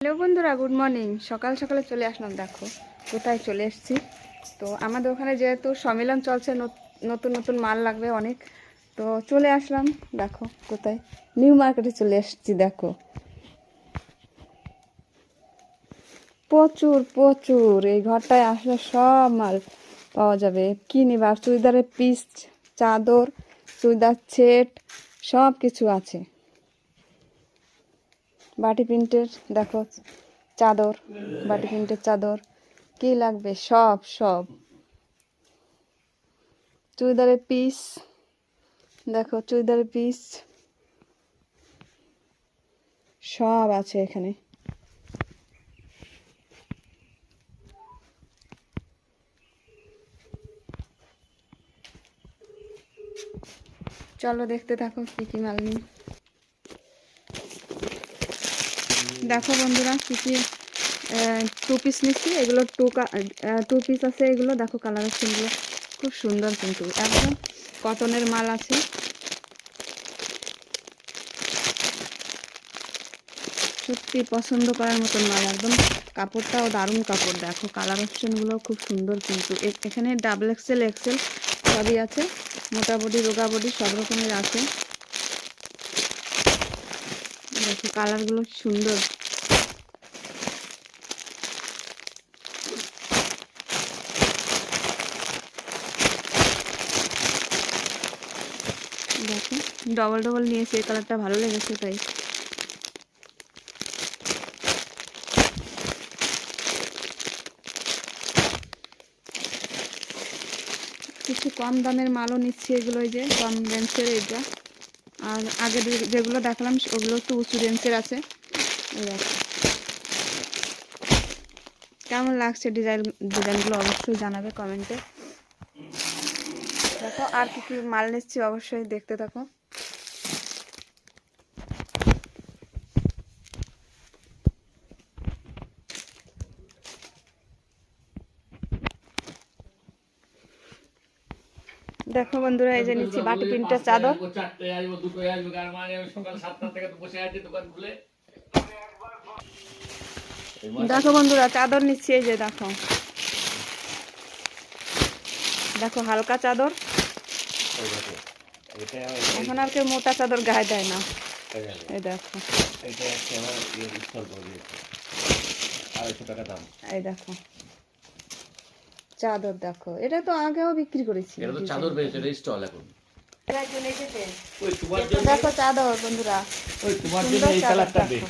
Hello বন্ধুরা, good morning. সকাল সকালে চলে আসলাম। দেখো কোথায় চলে এসেছি। তো আমাদের ওখানে যেহেতু সম্মেলন চলছে, নতুন নতুন মাল লাগবে অনেক, তো চলে আসলাম। দেখো কোথায়, নিউ মার্কেটে চলে এসেছি। দেখো প্রচুর প্রচুর, এই ঘরটায় আসলে সব মাল পাওয়া যাবে। কি নিবা? চুড়িদারের পিস, চাদর, চুড়িদার সেট, সব কিছু আছে। বাটি প্রিন্টের দেখো চাদর, বাটি প্রিন্টের চাদর, কি লাগবে সব সব। চুড়িদারের পিস দেখো, চুড়িদারের পিস সব আছে এখানে। চলো দেখতে থাকো কি কি মাল নিই। দেখো বন্ধুরা কি কি টু পিস নিচ্ছি। এগুলো টু পিস আছে। এগুলো দেখো কালার সেগুলো খুব সুন্দর, কিন্তু একদম কটনের মাল আছে। সত্যি পছন্দ করার মতন মাল, একদম কাপড়টাও দারুণ কাপড়। দেখো কালার অপশনগুলো খুব সুন্দর, কিন্তু এখানে ডাবল এক্সেল, এক্সেল সবই আছে। মোটা বডি, রোগা বডি সব রকমের আছে। দেখো কালারগুলো সুন্দর। দেখো ডবল ডবল নিয়েছে, এই কালারটা ভালো লেগেছে তাই। কিছু কম দামের মালও নিচ্ছি। এগুলো যে কম রেঞ্জের এটা, আর আগে যেগুলো দেখালাম ওগুলো একটু উঁচু রেঞ্জের আছে। কেমন লাগছে ডিজাইনগুলো অবশ্যই জানাবে কমেন্টে। দেখো আর কি কি মাল নিচ্ছি অবশ্যই দেখতে থাকো। দেখো বন্ধুরা, এই যে নিচ্ছি বাটি প্রিন্টের চাদর। দেখো বন্ধুরা চাদর নিচ্ছি, এই যে দেখো, দেখো হালকা চাদর। এখন আর কেউ মোটা চাদর গায়ে দেয় না। এই দেখো, এই দেখো চাদর। দেখো এটা তো আগেও বিক্রি করেছি। দেখো চাদর বন্ধুরা, সুন্দর চাদর। দেখো